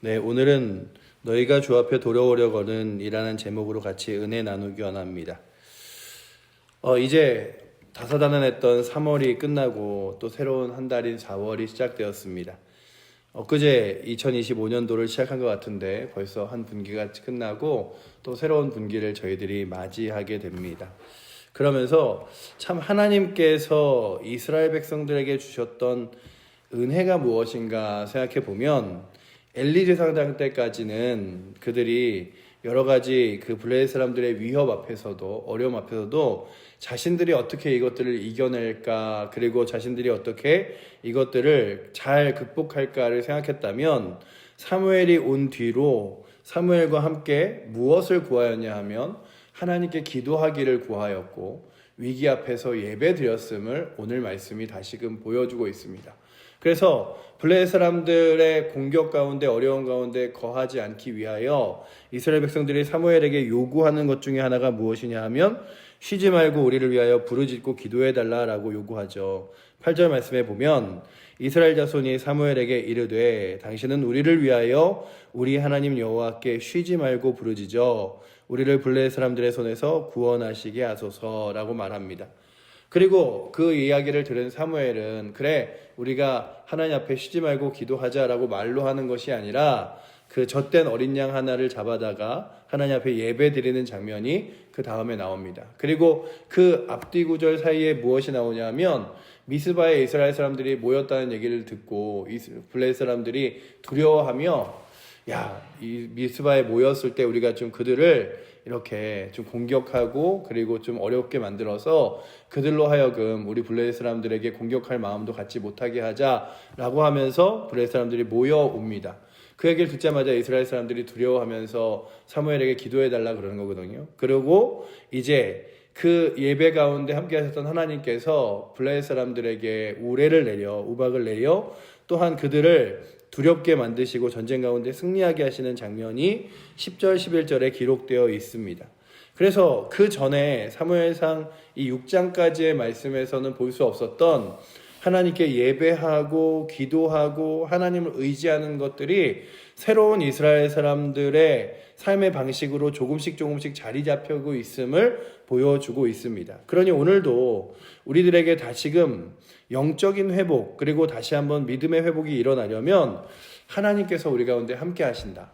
네, 오늘은 너희가 주 앞에 돌아오려거든 이라는 제목으로 같이 은혜 나누기 원합니다. 이제 다사다난했던 3월이 끝나고 또 새로운 한 달인 4월이 시작되었습니다. 엊그제 2025년도를 시작한 것 같은데 벌써 한 분기가 끝나고 또 새로운 분기를 저희들이 맞이하게 됩니다. 그러면서 참 하나님께서 이스라엘 백성들에게 주셨던 은혜가 무엇인가 생각해 보면 엘리 제사장 때까지는 그들이 여러 가지 그 블레셋 사람들의 위협 앞에서도 어려움 앞에서도 자신들이 어떻게 이것들을 이겨낼까, 그리고 자신들이 어떻게 이것들을 잘 극복할까를 생각했다면, 사무엘이 온 뒤로 사무엘과 함께 무엇을 구하였냐 하면 하나님께 기도하기를 구하였고 위기 앞에서 예배 드렸음을 오늘 말씀이 다시금 보여주고 있습니다. 그래서 블레셋 사람들의 공격 가운데 어려운 가운데 거하지 않기 위하여 이스라엘 백성들이 사무엘에게 요구하는 것 중에 하나가 무엇이냐 하면 쉬지 말고 우리를 위하여 부르짖고 기도해달라라고 요구하죠. 8절 말씀에 보면 이스라엘 자손이 사무엘에게 이르되 당신은 우리를 위하여 우리 하나님 여호와께 쉬지 말고 부르짖어 우리를 블레셋 사람들의 손에서 구원하시게 하소서라고 말합니다. 그리고 그 이야기를 들은 사무엘은 그래 우리가 하나님 앞에 쉬지 말고 기도하자라고 말로 하는 것이 아니라 그 젖된 어린 양 하나를 잡아다가 하나님 앞에 예배 드리는 장면이 그 다음에 나옵니다. 그리고 그 앞뒤 구절 사이에 무엇이 나오냐면 미스바에 이스라엘 사람들이 모였다는 얘기를 듣고 블레셋 사람들이 두려워하며 이 미스바에 모였을 때 우리가 좀 그들을 이렇게 좀 공격하고 그리고 좀 어렵게 만들어서 그들로 하여금 우리 블레셋 사람들에게 공격할 마음도 갖지 못하게 하자라고 하면서 블레셋 사람들이 모여옵니다. 그 얘기를 듣자마자 이스라엘 사람들이 두려워하면서 사무엘에게 기도해달라 그러는 거거든요. 그리고 이제 그 예배 가운데 함께 하셨던 하나님께서 블레셋 사람들에게 우박을 내려 또한 그들을 두렵게 만드시고 전쟁 가운데 승리하게 하시는 장면이 10절 11절에 기록되어 있습니다. 그래서 그 전에 사무엘상 이 6장까지의 말씀에서는 볼 수 없었던 하나님께 예배하고 기도하고 하나님을 의지하는 것들이 새로운 이스라엘 사람들의 삶의 방식으로 조금씩 자리 잡히고 있음을 보여주고 있습니다. 그러니 오늘도 우리들에게 다시금 영적인 회복, 그리고 다시 한번 믿음의 회복이 일어나려면 하나님께서 우리 가운데 함께 하신다.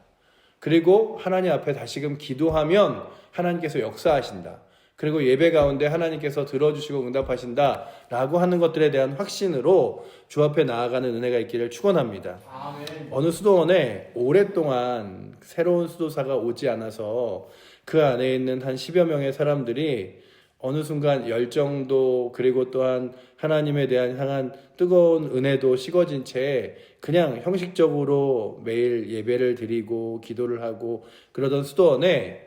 그리고 하나님 앞에 다시금 기도하면 하나님께서 역사하신다. 그리고 예배 가운데 하나님께서 들어주시고 응답하신다 라고 하는 것들에 대한 확신으로 주 앞에 나아가는 은혜가 있기를 축원합니다. 아멘. 어느 수도원에 오랫동안 새로운 수도사가 오지 않아서 그 안에 있는 한 10여 명의 사람들이 어느 순간 열정도 그리고 또한 하나님에 대한 향한 뜨거운 은혜도 식어진 채 그냥 형식적으로 매일 예배를 드리고 기도를 하고 그러던 수도원에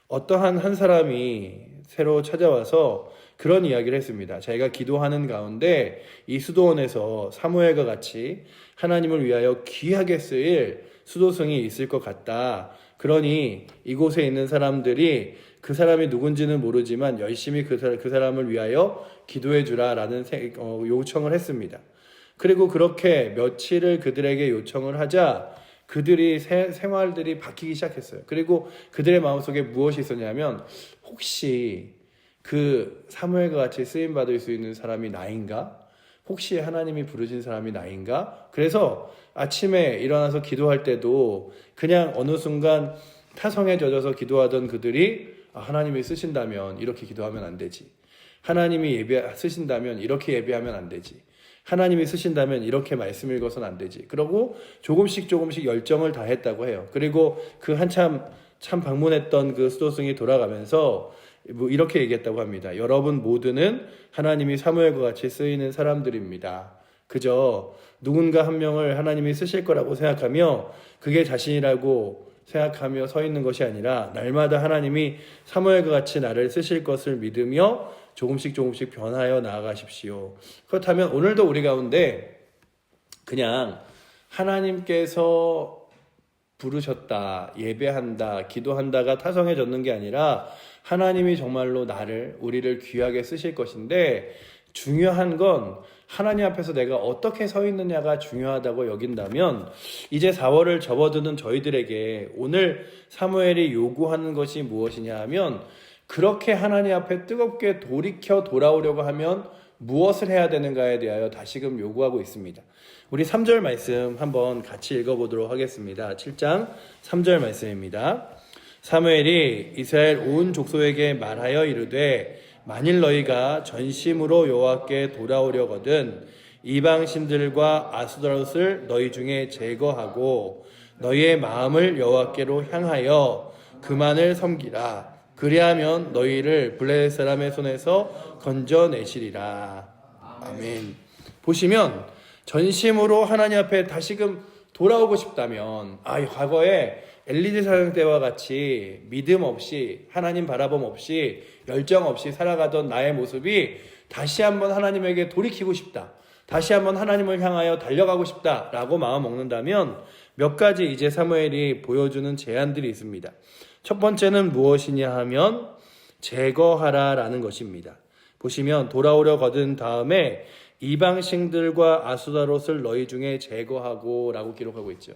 어떠한 한 사람이 새로 찾아와서 그런 이야기를 했습니다. 자기가 기도하는 가운데 이 수도원에서 사무엘과 같이 하나님을 위하여 귀하게 쓰일 수도승이 있을 것 같다. 그러니 이곳에 있는 사람들이 그 사람이 누군지는 모르지만 열심히 그 사람을 위하여 기도해 주라라는 요청을 했습니다. 그리고 그렇게 며칠을 그들에게 요청을 하자 그들이 생활들이 바뀌기 시작했어요. 그리고 그들의 마음속에 무엇이 있었냐면 혹시 그 사무엘과 같이 쓰임받을 수 있는 사람이 나인가? 혹시 하나님이 부르신 사람이 나인가? 그래서 아침에 일어나서 기도할 때도 그냥 어느 순간 타성에 젖어서 기도하던 그들이 하나님이 쓰신다면 이렇게 기도하면 안 되지. 하나님이 쓰신다면 이렇게 예배하면 안 되지. 하나님이 쓰신다면 이렇게 말씀 읽어서는 안 되지. 그러고 조금씩 열정을 다했다고 해요. 그리고 그 한참 방문했던 그 수도승이 돌아가면서 이렇게 얘기했다고 합니다. 여러분 모두는 하나님이 사무엘과 같이 쓰이는 사람들입니다. 그저 누군가 한 명을 하나님이 쓰실 거라고 생각하며 그게 자신이라고 생각하며 서 있는 것이 아니라 날마다 하나님이 사무엘과 같이 나를 쓰실 것을 믿으며 조금씩 변하여 나아가십시오. 그렇다면 오늘도 우리 가운데 그냥 하나님께서 부르셨다, 예배한다, 기도한다가 타성해졌는 게 아니라 하나님이 정말로 우리를 귀하게 쓰실 것인데 중요한 건 하나님 앞에서 내가 어떻게 서 있느냐가 중요하다고 여긴다면 이제 4월을 접어드는 저희들에게 오늘 사무엘이 요구하는 것이 무엇이냐 하면 그렇게 하나님 앞에 뜨겁게 돌이켜 돌아오려고 하면 무엇을 해야 되는가에 대하여 다시금 요구하고 있습니다. 우리 3절 말씀 한번 같이 읽어보도록 하겠습니다. 7장 3절 말씀입니다. 사무엘이 이스라엘 온 족속에게 말하여 이르되 만일 너희가 전심으로 여호와께 돌아오려거든 이방신들과 아스도롯을 너희 중에 제거하고 너희의 마음을 여호와께로 향하여 그만을 섬기라. 그리하면 너희를 블레셋 사람의 손에서 건져내시리라. 아멘. 보시면 전심으로 하나님 앞에 다시금 돌아오고 싶다면 과거에 엘리제 사장 때와 같이 믿음 없이 하나님 바라봄 없이 열정 없이 살아가던 나의 모습이 다시 한번 하나님에게 돌이키고 싶다. 다시 한번 하나님을 향하여 달려가고 싶다라고 마음 먹는다면 몇 가지 이제 사무엘이 보여주는 제안들이 있습니다. 첫 번째는 무엇이냐 하면 제거하라라는 것입니다. 보시면 돌아오려 거둔 다음에 이방신들과 아수다롯을 너희 중에 제거하고 라고 기록하고 있죠.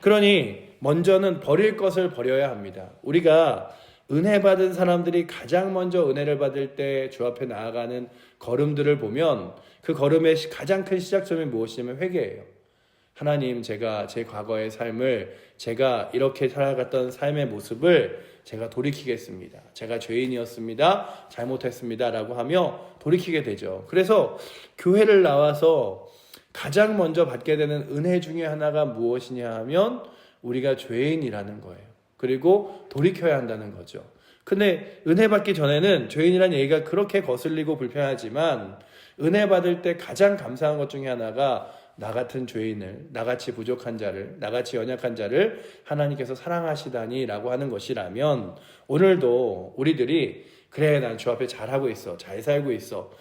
그러니 먼저는 버릴 것을 버려야 합니다. 우리가 은혜 받은 사람들이 가장 먼저 은혜를 받을 때 주 앞에 나아가는 걸음들을 보면 그 걸음의 가장 큰 시작점이 무엇이냐면 회개예요. 하나님, 제가 제 과거의 삶을, 제가 이렇게 살아갔던 삶의 모습을 제가 돌이키겠습니다. 제가 죄인이었습니다. 잘못했습니다. 라고 하며 돌이키게 되죠. 그래서 교회를 나와서 가장 먼저 받게 되는 은혜 중에 하나가 무엇이냐 하면 우리가 죄인이라는 거예요. 그리고 돌이켜야 한다는 거죠. 근데 은혜 받기 전에는 죄인이라는 얘기가 그렇게 거슬리고 불편하지만 은혜 받을 때 가장 감사한 것 중에 하나가 나 같은 죄인을, 나같이 부족한 자를, 나같이 연약한 자를 하나님께서 사랑하시다니 라고 하는 것이라면 오늘도 우리들이 그래, 난 주 앞에 잘하고 있어, 잘 살고 있어,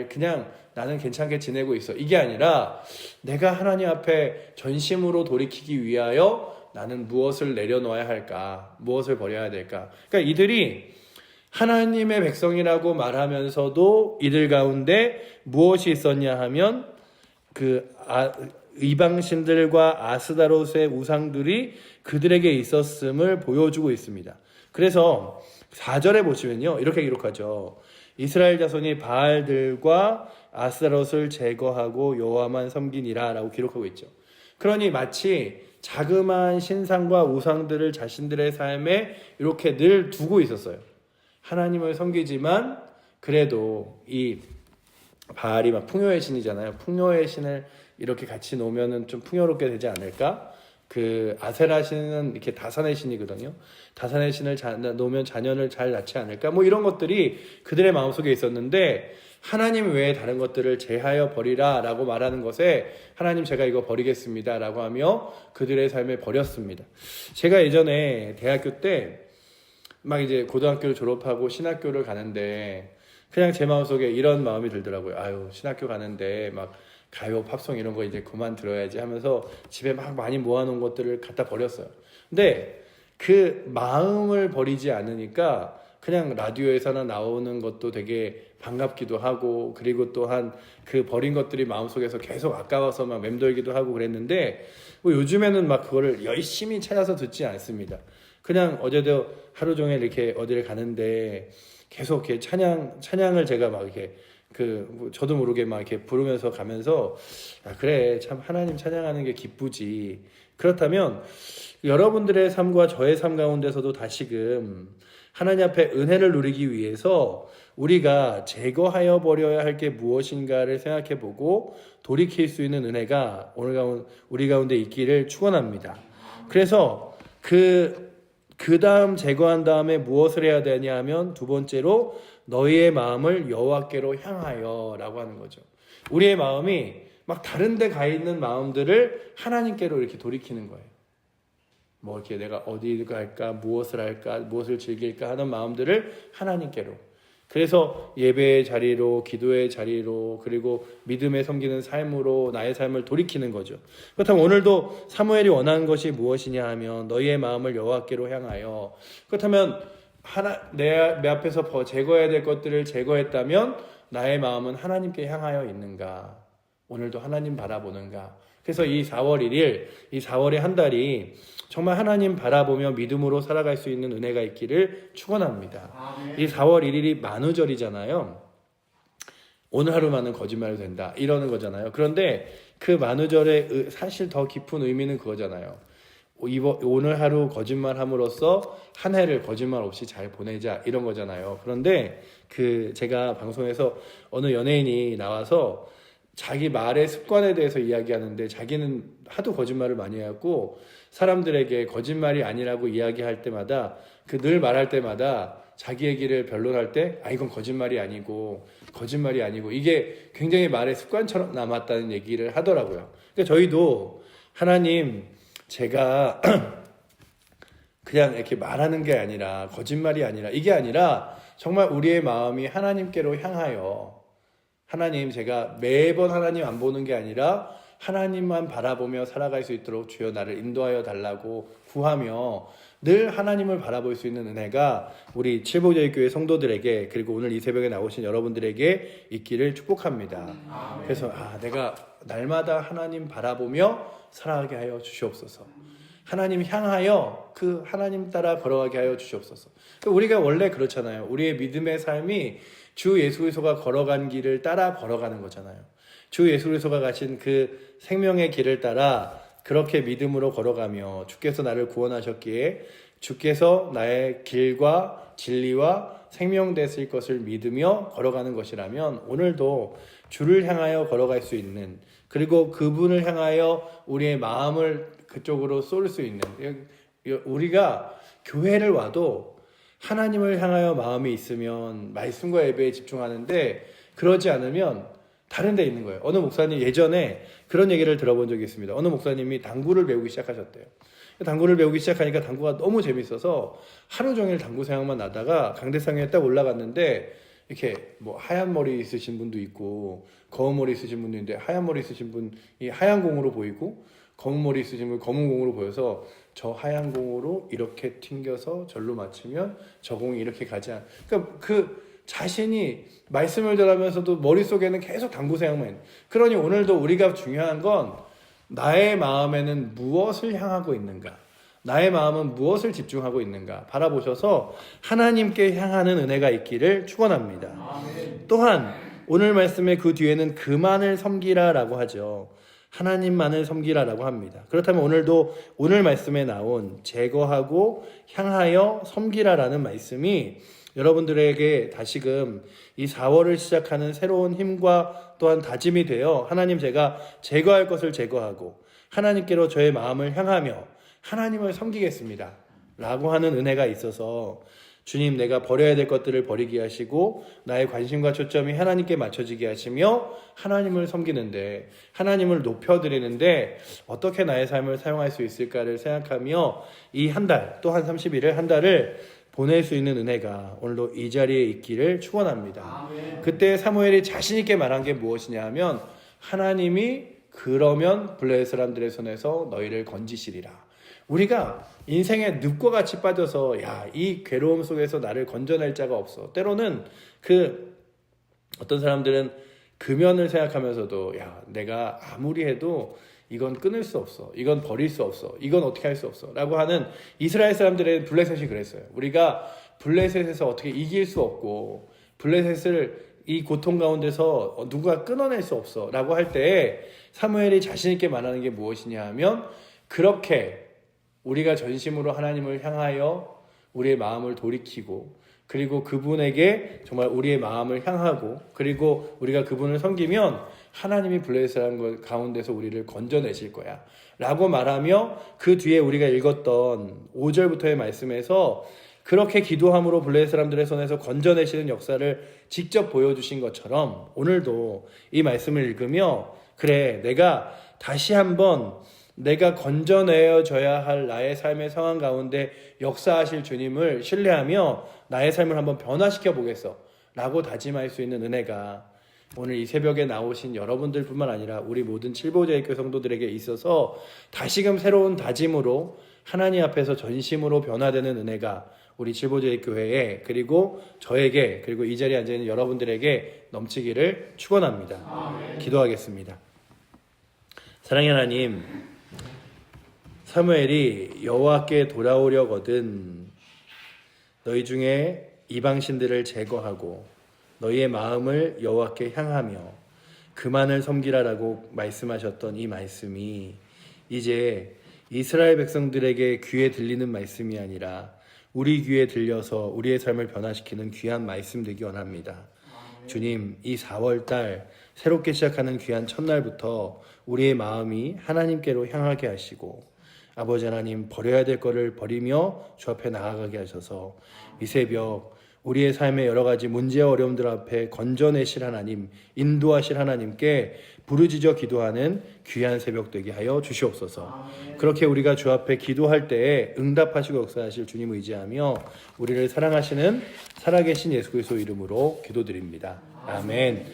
그냥 나는 괜찮게 지내고 있어, 이게 아니라 내가 하나님 앞에 전심으로 돌이키기 위하여 나는 무엇을 내려놓아야 할까, 무엇을 버려야 될까. 그러니까 이들이 하나님의 백성이라고 말하면서도 이들 가운데 무엇이 있었냐 하면 이방신들과 아스다롯의 우상들이 그들에게 있었음을 보여주고 있습니다. 그래서 4절에 보시면요, 이렇게 기록하죠. 이스라엘 자손이 바알들과 아스다롯을 제거하고 여호와만 섬기니라 라고 기록하고 있죠. 그러니 마치 자그마한 신상과 우상들을 자신들의 삶에 이렇게 늘 두고 있었어요. 하나님을 섬기지만 그래도 이 바알이 막 풍요의 신이잖아요. 풍요의 신을 이렇게 같이 놓으면은 좀 풍요롭게 되지 않을까? 아세라 신은 이렇게 다산의 신이거든요. 다산의 신을 놓으면 자녀를 잘 낳지 않을까? 뭐 이런 것들이 그들의 마음속에 있었는데 하나님 외에 다른 것들을 제하여 버리라 라고 말하는 것에 하나님, 제가 이거 버리겠습니다 라고 하며 그들의 삶에 버렸습니다. 제가 예전에 대학교 때 막 이제 고등학교를 졸업하고 신학교를 가는데 그냥 제 마음속에 이런 마음이 들더라고요. 신학교 가는데 막 가요, 팝송 이런 거 이제 그만 들어야지 하면서 집에 막 많이 모아놓은 것들을 갖다 버렸어요. 근데 그 마음을 버리지 않으니까 그냥 라디오에서나 나오는 것도 되게 반갑기도 하고, 그리고 또한 그 버린 것들이 마음속에서 계속 아까워서 막 맴돌기도 하고 그랬는데 뭐 요즘에는 막 그거를 열심히 찾아서 듣지 않습니다. 그냥 어제도 하루 종일 이렇게 어디를 가는데 계속 이렇게 찬양을 제가 막 이렇게 저도 모르게 막 이렇게 부르면서 가면서 그래, 참 하나님 찬양하는 게 기쁘지. 그렇다면 여러분들의 삶과 저의 삶 가운데서도 다시금 하나님 앞에 은혜를 누리기 위해서 우리가 제거하여 버려야 할 게 무엇인가를 생각해보고 돌이킬 수 있는 은혜가 오늘 우리 가운데 있기를 축원합니다. 그래서 그 다음 제거한 다음에 무엇을 해야 되냐 하면 두 번째로 너희의 마음을 여호와께로 향하여 라고 하는 거죠. 우리의 마음이 막 다른 데 가 있는 마음들을 하나님께로 이렇게 돌이키는 거예요. 뭐 이렇게 내가 어디 갈까, 무엇을 할까, 무엇을 즐길까 하는 마음들을 하나님께로. 그래서 예배의 자리로, 기도의 자리로, 그리고 믿음에 섬기는 삶으로 나의 삶을 돌이키는 거죠. 그렇다면 오늘도 사무엘이 원하는 것이 무엇이냐 하면 너희의 마음을 여호와께로 향하여. 그렇다면 내 앞에서 제거해야 될 것들을 제거했다면 나의 마음은 하나님께 향하여 있는가? 오늘도 하나님 바라보는가? 그래서 이 4월 1일, 이 4월의 한 달이 정말 하나님 바라보며 믿음으로 살아갈 수 있는 은혜가 있기를 축원합니다. 이 4월 1일이 만우절이잖아요. 오늘 하루만은 거짓말이 된다 이러는 거잖아요. 그런데 그 만우절의 사실 더 깊은 의미는 그거잖아요. 오늘 하루 거짓말함으로써 한 해를 거짓말 없이 잘 보내자 이런 거잖아요. 그런데 제가 방송에서 어느 연예인이 나와서 자기 말의 습관에 대해서 이야기하는데 자기는 하도 거짓말을 많이 해갖고 사람들에게 거짓말이 아니라고 이야기할 때마다 늘 말할 때마다 자기 얘기를 변론할 때 이건 거짓말이 아니고 이게 굉장히 말의 습관처럼 남았다는 얘기를 하더라고요. 그러니까 저희도 하나님 제가 그냥 이렇게 말하는 게 아니라 거짓말이 아니라 이게 아니라 정말 우리의 마음이 하나님께로 향하여 하나님 제가 매번 하나님 안 보는 게 아니라 하나님만 바라보며 살아갈 수 있도록 주여 나를 인도하여 달라고 구하며 늘 하나님을 바라볼 수 있는 은혜가 우리 칠보제일교회 성도들에게 그리고 오늘 이 새벽에 나오신 여러분들에게 있기를 축복합니다. 그래서 내가 날마다 하나님 바라보며 살아가게 하여 주시옵소서. 하나님 향하여 그 하나님 따라 걸어가게 하여 주시옵소서. 우리가 원래 그렇잖아요. 우리의 믿음의 삶이 주 예수 그리스도가 걸어간 길을 따라 걸어가는 거잖아요. 주 예수 그리스도가 가신 그 생명의 길을 따라 그렇게 믿음으로 걸어가며 주께서 나를 구원하셨기에 주께서 나의 길과 진리와 생명 되실 것을 믿으며 걸어가는 것이라면 오늘도 주를 향하여 걸어갈 수 있는 그리고 그분을 향하여 우리의 마음을 그쪽으로 쏠 수 있는 우리가 교회를 와도 하나님을 향하여 마음이 있으면 말씀과 예배에 집중하는데 그러지 않으면 다른 데 있는 거예요. 어느 목사님 예전에 그런 얘기를 들어본 적이 있습니다. 어느 목사님이 당구를 배우기 시작하셨대요. 당구를 배우기 시작하니까 당구가 너무 재밌어서 하루 종일 당구 생각만 나다가 강대상에 딱 올라갔는데 이렇게 하얀 머리 있으신 분도 있고 검은 머리 있으신 분도 있는데 하얀 머리 있으신 분이 하얀 공으로 보이고 검은 머리 있으신 분이 검은 공으로 보여서 저 하얀 공으로 이렇게 튕겨서 절로 맞추면 저 공이 이렇게 가지 않아. 그러니까 자신이 말씀을 전하면서도 머릿속에는 계속 당구 생각만. 그러니 오늘도 우리가 중요한 건 나의 마음에는 무엇을 향하고 있는가? 나의 마음은 무엇을 집중하고 있는가? 바라보셔서 하나님께 향하는 은혜가 있기를 축원합니다. 또한 오늘 말씀의 그 뒤에는 그만을 섬기라라고 하죠. 하나님만을 섬기라라고 합니다. 그렇다면 오늘도 오늘 말씀에 나온 제거하고 향하여 섬기라라는 말씀이 여러분들에게 다시금 이 4월을 시작하는 새로운 힘과 또한 다짐이 되어 하나님 제가 제거할 것을 제거하고 하나님께로 저의 마음을 향하며 하나님을 섬기겠습니다 라고 하는 은혜가 있어서 주님 내가 버려야 될 것들을 버리게 하시고 나의 관심과 초점이 하나님께 맞춰지게 하시며 하나님을 섬기는데 하나님을 높여드리는데 어떻게 나의 삶을 사용할 수 있을까를 생각하며 이 한 달 또한 30일을 한 달을 보낼 수 있는 은혜가 오늘도 이 자리에 있기를 축원합니다. 그때 사무엘이 자신 있게 말한 게 무엇이냐 하면 하나님이 그러면 블레셋 사람들의 손에서 너희를 건지시리라. 우리가 인생의 늪과 같이 빠져서 이 괴로움 속에서 나를 건져낼 자가 없어. 때로는 어떤 사람들은 금연을 생각하면서도 내가 아무리 해도 이건 끊을 수 없어. 이건 버릴 수 없어. 이건 어떻게 할 수 없어. 라고 하는 이스라엘 사람들의 블레셋이 그랬어요. 우리가 블레셋에서 어떻게 이길 수 없고 블레셋을 이 고통 가운데서 누가 끊어낼 수 없어. 라고 할 때 사무엘이 자신 있게 말하는 게 무엇이냐 하면 그렇게 우리가 전심으로 하나님을 향하여 우리의 마음을 돌이키고 그리고 그분에게 정말 우리의 마음을 향하고 그리고 우리가 그분을 섬기면 하나님이 블레셋 사람 가운데서 우리를 건져내실 거야 라고 말하며 그 뒤에 우리가 읽었던 5절부터의 말씀에서 그렇게 기도함으로 블레셋 사람들의 손에서 건져내시는 역사를 직접 보여주신 것처럼 오늘도 이 말씀을 읽으며 그래 내가 다시 한번 내가 건져내어져야 할 나의 삶의 상황 가운데 역사하실 주님을 신뢰하며 나의 삶을 한번 변화시켜 보겠어 라고 다짐할 수 있는 은혜가 오늘 이 새벽에 나오신 여러분들 뿐만 아니라 우리 모든 칠보제일교회 성도들에게 있어서 다시금 새로운 다짐으로 하나님 앞에서 전심으로 변화되는 은혜가 우리 칠보제일교회에 그리고 저에게 그리고 이 자리에 앉아있는 여러분들에게 넘치기를 축원합니다. 기도하겠습니다. 사랑의 하나님, 사무엘이 여호와께 돌아오려거든 너희 중에 이방신들을 제거하고 너희의 마음을 여호와께 향하며 그만을 섬기라라고 말씀하셨던 이 말씀이 이제 이스라엘 백성들에게 귀에 들리는 말씀이 아니라 우리 귀에 들려서 우리의 삶을 변화시키는 귀한 말씀 되기 원합니다. 주님, 이 4월달 새롭게 시작하는 귀한 첫날부터 우리의 마음이 하나님께로 향하게 하시고 아버지 하나님, 버려야 될 것을 버리며 주 앞에 나아가게 하셔서 이 새벽 우리의 삶의 여러 가지 문제와 어려움들 앞에 건져내실 하나님, 인도하실 하나님께 부르짖어 기도하는 귀한 새벽 되게 하여 주시옵소서. 그렇게 우리가 주 앞에 기도할 때에 응답하시고 역사하실 주님 의지하며 우리를 사랑하시는 살아계신 예수 그리스도 이름으로 기도드립니다. 아멘.